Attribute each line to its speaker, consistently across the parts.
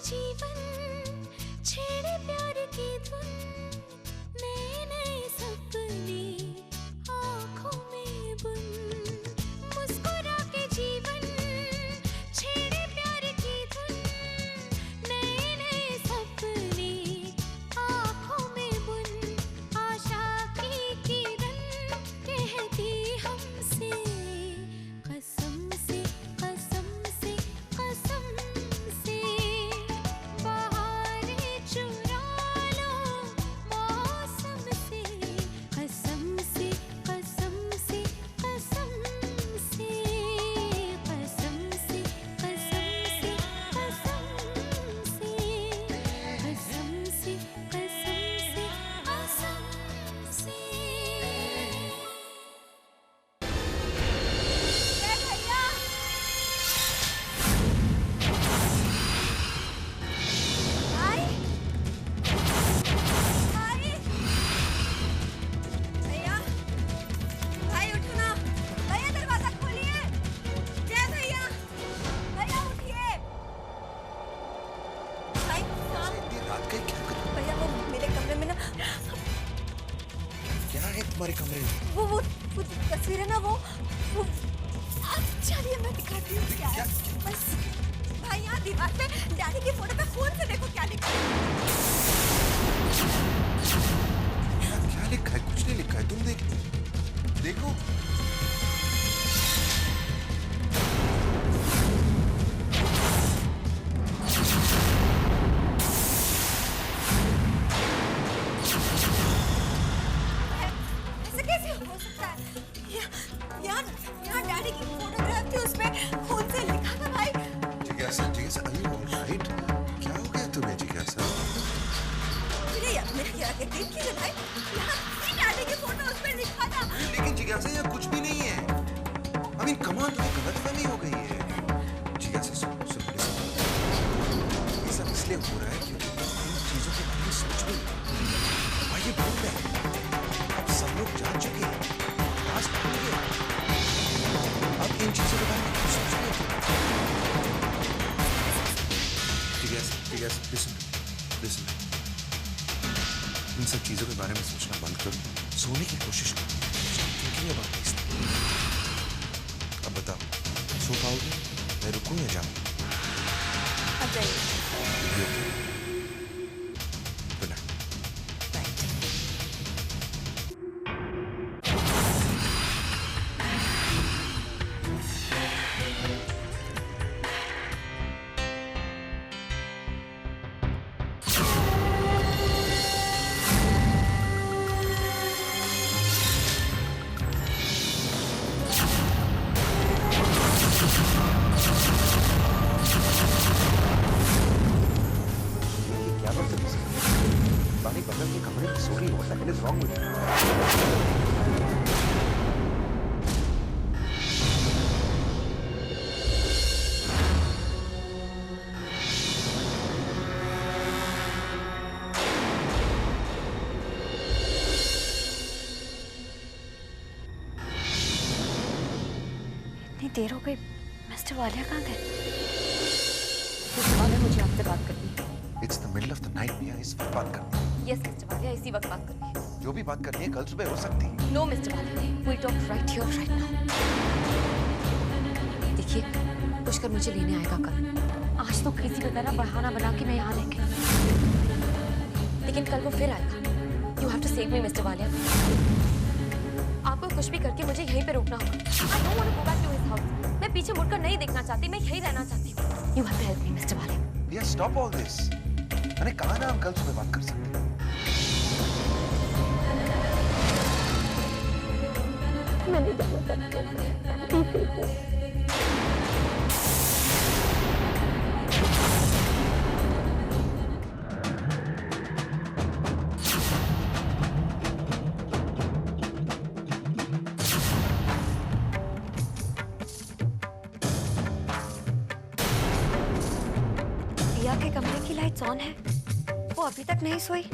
Speaker 1: जीवन छेड़े प्यार की धुन, नए नए सपने आँखों में बुन। मुस्कुरा के जीवन छेड़े प्यार की धुन, नए नए सपने आँखों में बुन। आशा की किरण कहती हमसे कसम से कसम से कसम से, बहारें चुरा लो मौसम से, कसम से कसम से कसम से, कसम से कसम से कसम से, कसम से कसम से कसम से।
Speaker 2: भाई उठो ना, भैया दरवाजा खोलिए। जय भैया, भैया उठिए। भाई
Speaker 3: इतनी रात का क्या कर?
Speaker 2: भैया वो मेरे कमरे में ना,
Speaker 3: क्या है तुम्हारे कमरे में?
Speaker 2: वो तस्वीर है ना, वो चलिए मैं दिखाती हूँ क्या है। बस भाई यहाँ दीवार पे डैडी की फोटो पे खून से देखो क्या लिखा है।
Speaker 3: क्या लिखा है? कुछ नहीं लिखा है, तुम देखो।
Speaker 2: ऐसे कैसे हो सकता है? यहाँ डैडी की फोटोग्राफ थी, उसमें खून से लिखा था भाई।
Speaker 3: जिज्ञासा, are you all right? क्या हो गया तुम्हें जिज्ञासा?
Speaker 2: मेरे यहाँ देखिए भाई, यहाँ डैडी की फोटो उसमें लिखा था।
Speaker 3: लेकिन जिज्ञासा यहाँ कुछ भी नहीं है। I mean, come on, तुम्हें गलतफहमी हो गई है। जिज्ञासा सुन, ये सब इसलिए हो रहा है क्योंकि इन चीजों के बारे में सोच रही हो। भाई ये भूल गए, अब सब लोग जान चुके हैं, आज भूल गए। अब इन चीजों के बारे में क्यों सोच रहे हो? जिज्ञासा, listen. इन सब चीजों के बारे में सोचना बंद करो, सोने की कोशिश करो। Thinking about these things. अब बताओ, सो पाओगे? मैं रुकूं या जाऊं?
Speaker 2: अब जाइए।
Speaker 3: Good night. बगल के कमरे में सो रही हो, what is wrong with you?
Speaker 2: इतनी देर हो गई, मिस्टर वालिया कहाँ गए?
Speaker 4: मिस्टर वालिया, मुझे आपसे बात करनी है।
Speaker 3: It's the middle of the night, भैया, इस वक्त बात करनी है।
Speaker 4: यस मिस्टर वालिया, इसी वक्त बात करनी है।
Speaker 3: जो भी बात करनी है कल सुबह हो सकती है।
Speaker 4: No mister Walia, we talk right here right now. देखिए, पुष्कर मुझे लेने आएगा कल। आज तो किसी भी तरह बहाना बना के मैं यहाँ लेके, लेकिन कल वो फिर आएगा। You have to save me mister Walia. आपको कुछ भी करके मुझे यहीं पे रोकना होगा। I don't want to go back to his house. मैं पीछे मुड़कर नहीं देखना चाहती, मैं यहीं रहना चाहती हूँ। You have to help me mister Walia.
Speaker 3: भैया स्टॉप ऑल दिस। मैंने कहा ना हम कल सुबह बात कर सकते हैं।
Speaker 4: मैं नहीं जाना चाहती।
Speaker 2: प्रिया के कमरे की लाइट्स ऑन है, वो अभी तक नहीं सोई।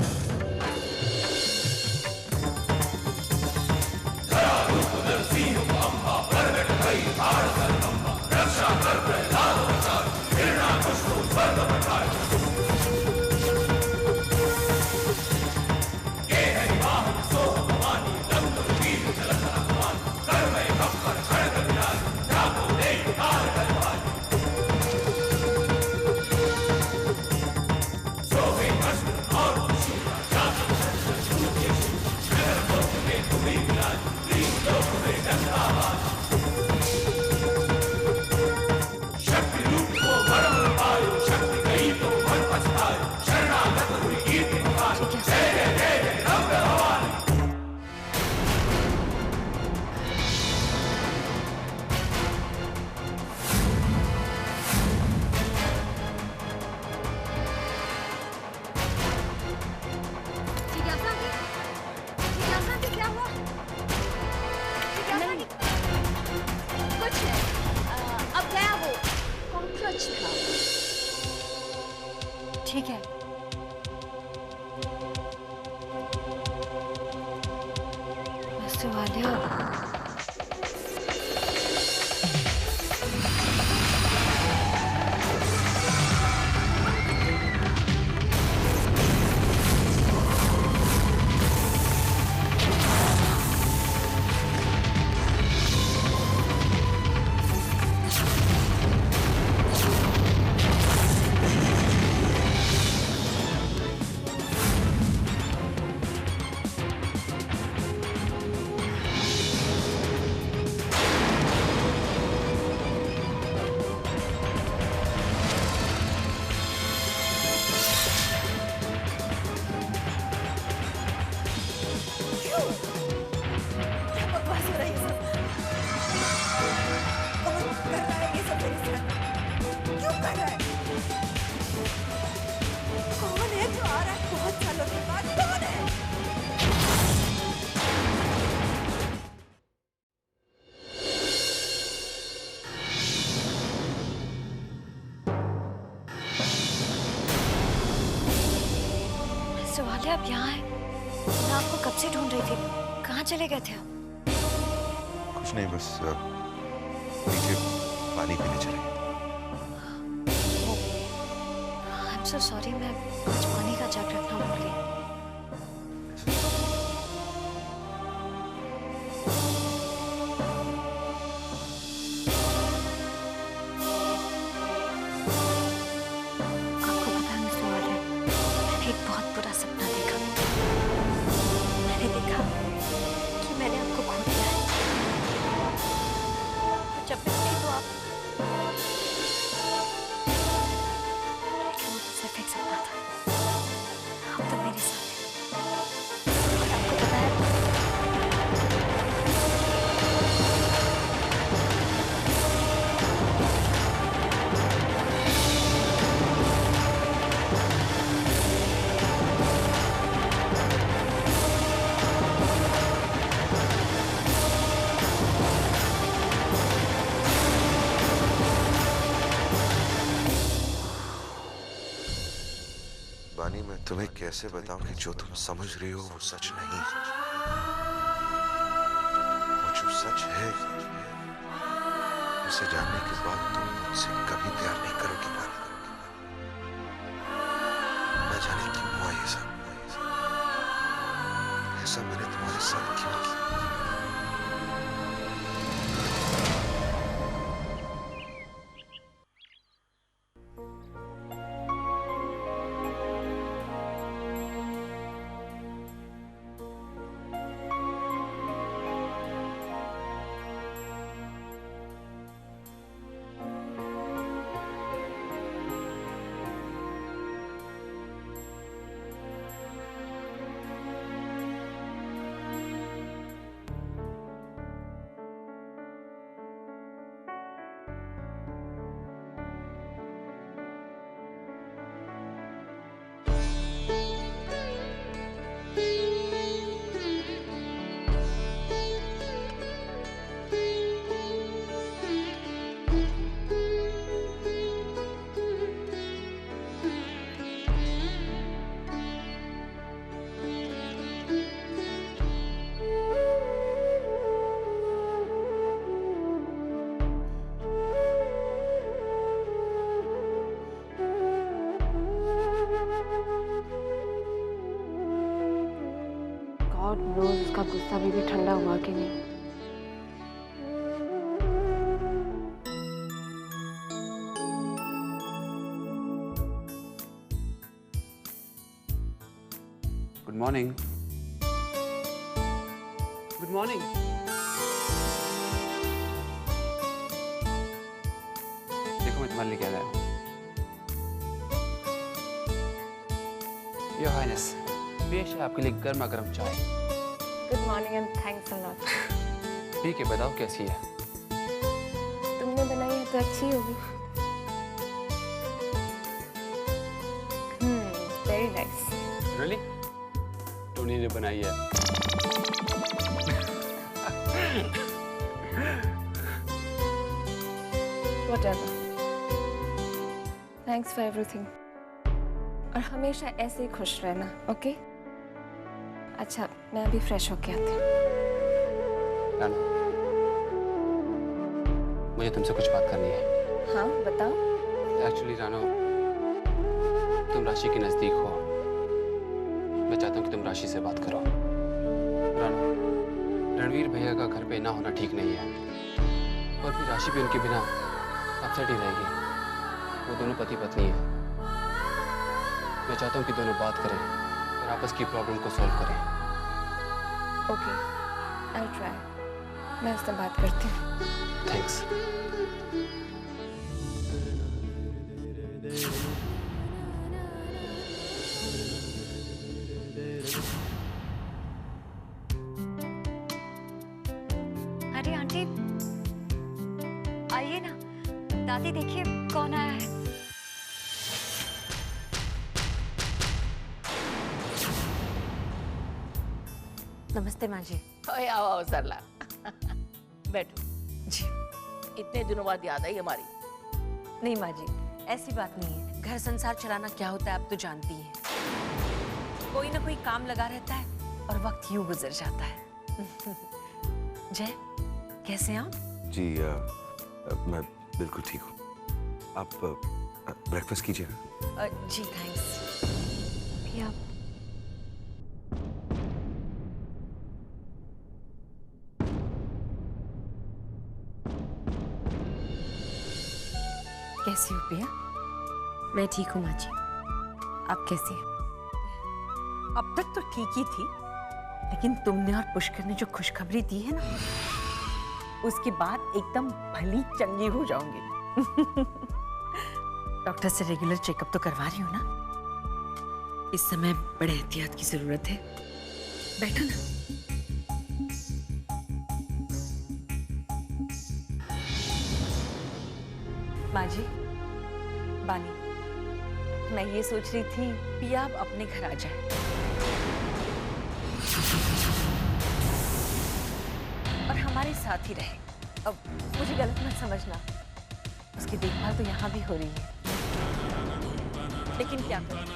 Speaker 5: रक्षा कर
Speaker 4: मिस्टर वालिया,
Speaker 2: क्या बकवास हो रहा है ये सब? कौन कर रहा है ये सब मेरे साथ? क्यों कर रहा है? कौन है जो आ रहा है बहुत सालों के बाद? कौन है?
Speaker 4: मिस्टर वालिया आप यहाँ हैं? मैं आपको कब से ढूंढ रही थी। कहाँ चले गए थे आप?
Speaker 3: कुछ नहीं, बस नीचे पानी पीने चले गए।
Speaker 4: आई एम सो सॉरी, मैं आज पानी का जग रखना भूल गई। आपको पता है मिस्टर वालिया, मैंने एक बहुत बुरा सपना देखा। मैंने देखा कि मैंने आपको खो दिया है। और जब मैं गई तो आप, लेकिन वो तो सिर्फ एक सपना था। आप तो मेरे साथ थे। और आपको पता है,
Speaker 3: बानी, मैं तुम्हें कैसे बताऊं कि जो तुम समझ रही हो वो सच नहीं है। वो जो सच है उसे जानने के बाद तुम मुझसे कभी प्यार नहीं करोगी बानी। न जाने क्यों हुआ ये सब। ऐसा मैंने तुम्हारे साथ क्यों किया? गॉड नोज़ उसका गुस्सा भी ठंडा हुआ कि नहीं।
Speaker 5: Good morning. Good morning. देखो मैं तुम्हारे लिए क्या लाया हूं। योर हाइनेस, पेश है आपके लिए गर्मा गर्म चाय।
Speaker 4: Good morning and thanks a lot.
Speaker 5: ठीक है, बताओ कैसी है?
Speaker 4: तुमने बनाई है तो अच्छी होगी। Very nice.
Speaker 5: रियली? टोनी ने बनाई है।
Speaker 4: Whatever. Thanks for everything. और हमेशा ऐसे ही खुश रहना, ओके? अच्छा, मैं अभी फ्रेश होके आती हूँ।
Speaker 5: रानो, मुझे तुमसे कुछ बात करनी है।
Speaker 4: हाँ बताओ।
Speaker 5: एक्चुअली रानो, तुम राशि के नजदीक हो। मैं चाहता हूँ कि तुम राशि से बात करो। रानो, रणवीर भैया का घर पे ना होना ठीक नहीं है, और फिर राशि भी उनके बिना अपसेट ही रहेगी। वो दोनों पति पत्नी हैं। मैं चाहता हूँ कि दोनों बात करें और आपस की प्रॉब्लम को सॉल्व करें।
Speaker 4: Okay, I try. मैं उससे बात करती हूँ।
Speaker 5: थैंक्स।
Speaker 6: अरे आंटी, आइए ना। दादी देखिए कौन आया है।
Speaker 4: नमस्ते माँ जी।
Speaker 7: ओए आओ आओ सरला बैठो।
Speaker 4: जी।
Speaker 7: इतने दिनों बाद याद आई हमारी।
Speaker 4: नहीं माँ जी, ऐसी बात नहीं है। घर संसार चलाना क्या होता है आप तो जानती हैं। कोई ना कोई काम लगा रहता है और वक्त यूं गुजर जाता है। जय, कैसे हैं आप?
Speaker 3: जी मैं बिल्कुल ठीक हूँ। आप ब्रेकफास्ट कीजिए ना।
Speaker 4: जी थैंक्स।
Speaker 6: भी आप
Speaker 4: कैसी हो पिया? मैं ठीक हूँ माँ जी। आप कैसी हैं?
Speaker 8: अब तक तो ठीक ही थी, लेकिन तुमने और पुष्कर ने जो खुशखबरी दी है ना, उसके बाद एकदम भली चंगी हो जाऊंगी। डॉक्टर से रेगुलर चेकअप तो करवा रही हूँ ना?
Speaker 4: इस समय बड़े एहतियात की जरूरत है। बैठो ना।
Speaker 8: माँ जी, बानी, मैं ये सोच रही थी पिया अब अपने घर आ जाए। और हमारे साथ ही रहे। अब मुझे गलत मत समझना, उसकी देखभाल तो यहाँ भी हो रही है। लेकिन क्या करें,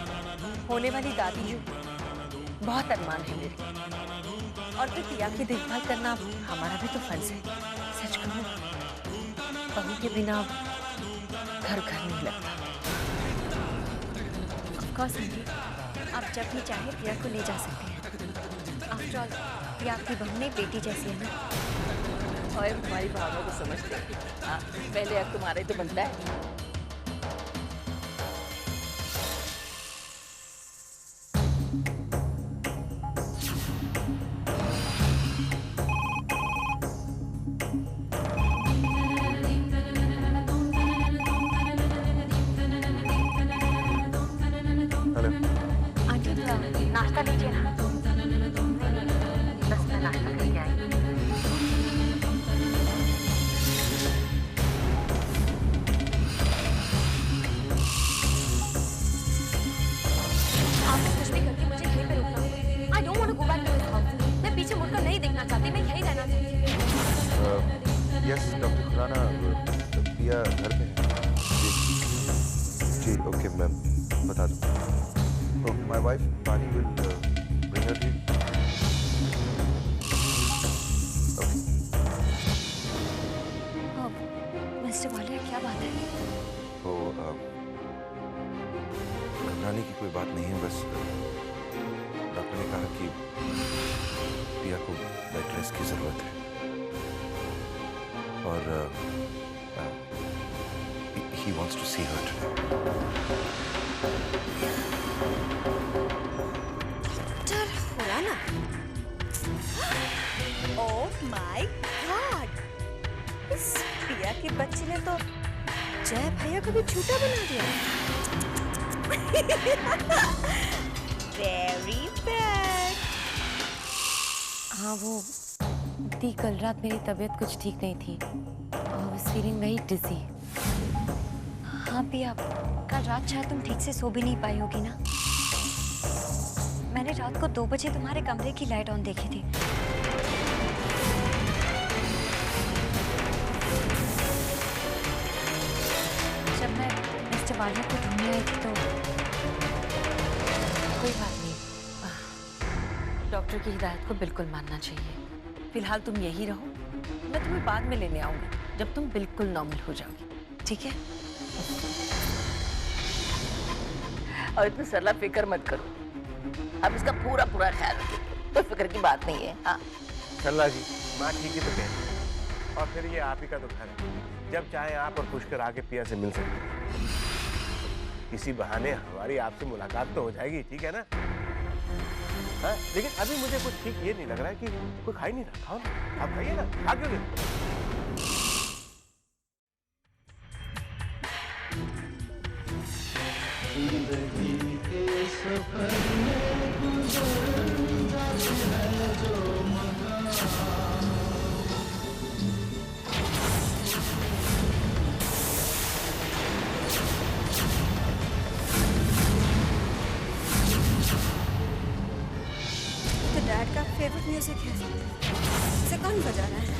Speaker 8: होने वाली दादी जो बहुत अरमान है मेरे। और फिर पिया की देखभाल करना हमारा भी तो फर्ज है। सच कहूँ, बहू के बिना घर घर नहीं लगता।
Speaker 6: ऑफ कोर्स आंटी, आप जब भी चाहे प्रिया को ले जा सकते हैं। आफ्टर ऑल प्रिया आपकी बहू नहीं, बेटी जैसी है ना।
Speaker 7: और तुम्हारी भावनाओं को समझते हैं। हाँ, पहले अब तुम्हारे तो बनता है।
Speaker 3: हेलो।
Speaker 6: आंटी नाश्ता लीजिए ना।
Speaker 8: बस मैं नाश्ता करके आई।
Speaker 4: आप कुछ भी करके मुझे यहीं पे रोकना। I don't want to go back to this house. मैं पीछे मुड़कर नहीं देखना चाहती, मैं यहीं रहना चाहती हूँ।
Speaker 3: यस डॉक्टर खुराना, पिया घर पे है। जी ओके, मैं बता दूँ। तो my wife Bani will bring her too.
Speaker 6: Mister Walia, क्या बात है?
Speaker 3: तो घबराने की कोई बात नहीं है, बस डॉक्टर ने कहा कि पिया को बेड रेस्ट की जरूरत है और he wants to see her today.
Speaker 2: Doctor Khurana, oh my God, इस पिया के बच्चे ने तो जय भैया को भी झूठा बना दिया। Very bad.
Speaker 4: हाँ वो दी, कल रात मेरी तबीयत कुछ ठीक नहीं थी। आई वाज फीलिंग वेरी डिजी।
Speaker 6: हाँ पिया, कल रात शायद तुम ठीक से सो भी नहीं पाई होगी ना। मैंने रात को 2 बजे तुम्हारे कमरे की लाइट ऑन देखी थी। जब मैं मिस्टर वालिया को ढूंढने आई थी तो
Speaker 4: कोई बात नहीं, डॉक्टर की हिदायत को बिल्कुल मानना चाहिए।
Speaker 8: फिलहाल तुम यही रहो, मैं तुम्हें बाद में लेने आऊंगी जब तुम बिल्कुल नॉर्मल हो जाओगी, ठीक है?
Speaker 7: और इतनी सरला फिक्र मत करो, हम इसका पूरा पूरा ख्याल रखेंगे, कोई फिक्र की बात नहीं है। हाँ
Speaker 9: सरला जी, माँ ठीक ही तो कह रही है। और फिर ये आप ही का तो घर है, जब चाहे आप और पुष्कर आके पिया से मिल सकते हैं। इसी बहाने हमारी आपसे मुलाकात तो हो जाएगी, ठीक है ना? हाँ, लेकिन अभी मुझे कुछ ठीक ये नहीं लग रहा है कि कोई खा ही नहीं रहा। खाओ ना, आप खाइए ना, खा क्यों नहीं?
Speaker 2: तो डैड का फेवरेट म्यूजिक है, इसे कौन बजा रहा है?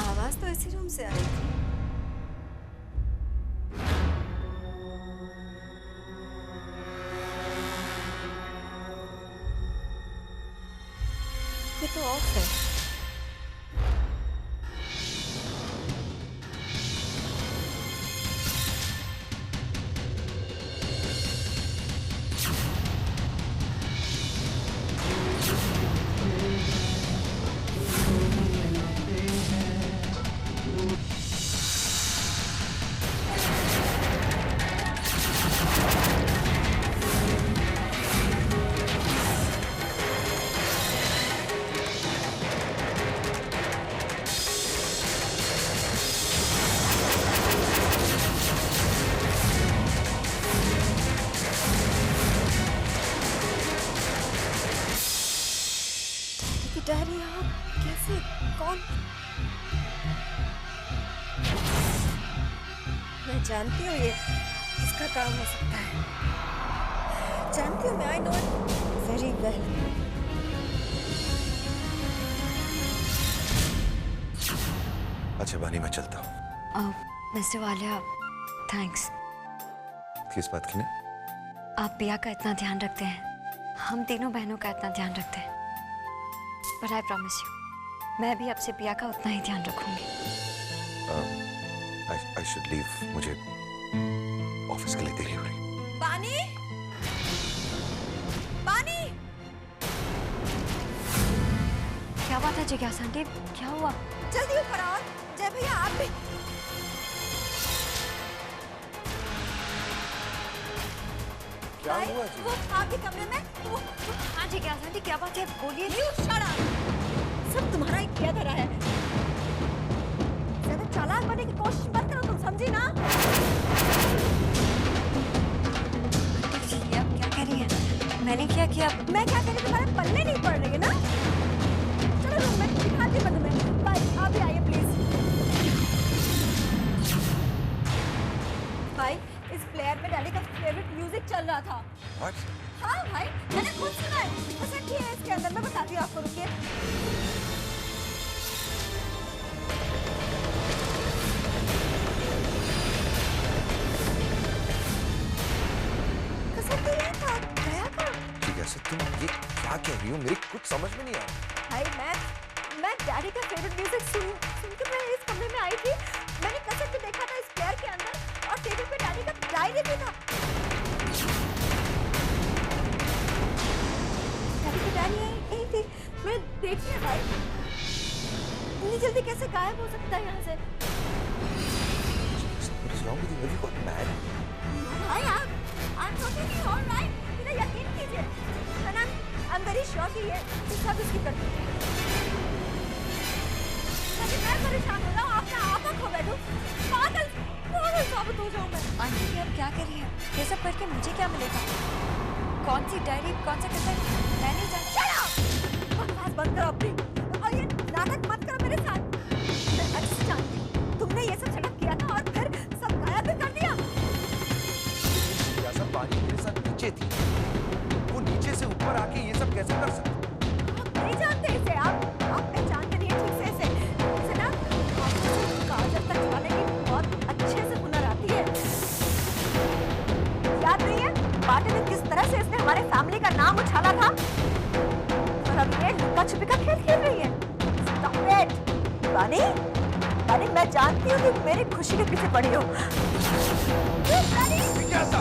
Speaker 2: आवाज तो इसी रूम से आ रही थी। ये तो ऑफ है। डैडी आप कैसे, कौन? मैं जानती हूँ ये किसका काम हो सकता है, जानती हूँ मैं, I know it very well.
Speaker 3: अच्छा बानी, मैं चलता हूँ।
Speaker 4: Mister Walia, thanks.
Speaker 3: किस बात के लिए?
Speaker 4: आप पिया का इतना ध्यान रखते हैं, हम तीनों बहनों का इतना ध्यान रखते हैं। बट आई प्रॉमिस यू, मैं भी आपसे पिया का उतना ही ध्यान रखूंगी।
Speaker 3: I should leave, मुझे ऑफिस के लिए देरी हो रही।
Speaker 2: बानी, बानी,
Speaker 4: क्या बात है जिज्ञासा आंटी, क्या हुआ?
Speaker 2: जल्दी ऊपर आओ। जय भैया आप भी।
Speaker 9: क्या हुआ जी?
Speaker 2: वो आपके कमरे में वो
Speaker 4: हाँ जिज्ञासा आंटी, क्या बात है, बोलिए।
Speaker 2: You shut up! सब तुम्हारा ही किया धरा है। ज्यादा चालाक बनने की कोशिश मत करो, तुम समझी ना?
Speaker 4: ये आप क्या कह रही हैं? मैंने क्या किया?
Speaker 2: मैं क्या कह रही, तुम्हारे पल्ले नहीं पड़ रही है ना? चलो रूम में दिखाती हूँ मैं तुम्हें। बाय, आप भी आइए प्लीज। भाई, इस प्लेयर में डैडी का फेवरेट म्यूजिक चल रहा था।
Speaker 3: What?
Speaker 2: हाँ भाई, मैंने खुद सुना है। कैसेट है इसके अंदर, मैं बताती हूँ आपको, रुकिए। कैसेट तो ये था, गया था।
Speaker 3: ठीक है सर, तुम ये क्या कह रही हो? मेरी कुछ समझ में नहीं आ रहा।
Speaker 2: भाई मैं डैडी का फेवरेट म्यूजिक सुन के मैं इस कमरे में आई थी। मैंने कैसेट में देखा था इस प्लेयर के अंदर, और टेबल पे डैडी का डायरी भी था। डैडी की डायरी यही थी, मैं देखी है भाई। इतनी जल्दी कैसे गायब हो सकता है यहाँ से?
Speaker 3: What is wrong with you? Have you got mad?
Speaker 2: भाई I'm totally all right. मेरा यकीन कीजिए। And I'm very sure कि ये सब इसकी करती है। मैं मैं परेशान हो जाऊँ, अपने आप को खो बैठूँ, पागल साबित हो जाऊँ मैं।
Speaker 6: आंटी आप क्या कर रही हैं? ये सब करके मुझे क्या मिलेगा? कौन सी डायरी, कौन सा कसर? मैं नहीं जानती।
Speaker 2: बकवास बंद करो अपनी, और ये नाटक मत करो मेरे साथ। मैं अच्छे से जानती हूँ, तुमने ये सब सेटअप किया था और फिर सब गायब भी कर दिया।
Speaker 3: ये सब बारी मेरे साथ नीचे थी, वो नीचे से ऊपर आके ये सब कैसे कर सकती?
Speaker 2: आप नहीं जानते इसे, आप पहचानते नहीं है ठीक से इसे ना काजल तक छुपाने की बहुत अच्छे से हुनर आती है। याद नहीं है पार्टी में किस तरह से इसने हमारे फैमिली का नाम उछाला था? और अब ये लुका छुपी का खेल खेल रही है। Stop it! बानी, मैं जानती हूँ कि मेरी खुशी के पीछे पड़ी हो। बानी!
Speaker 3: क्या था?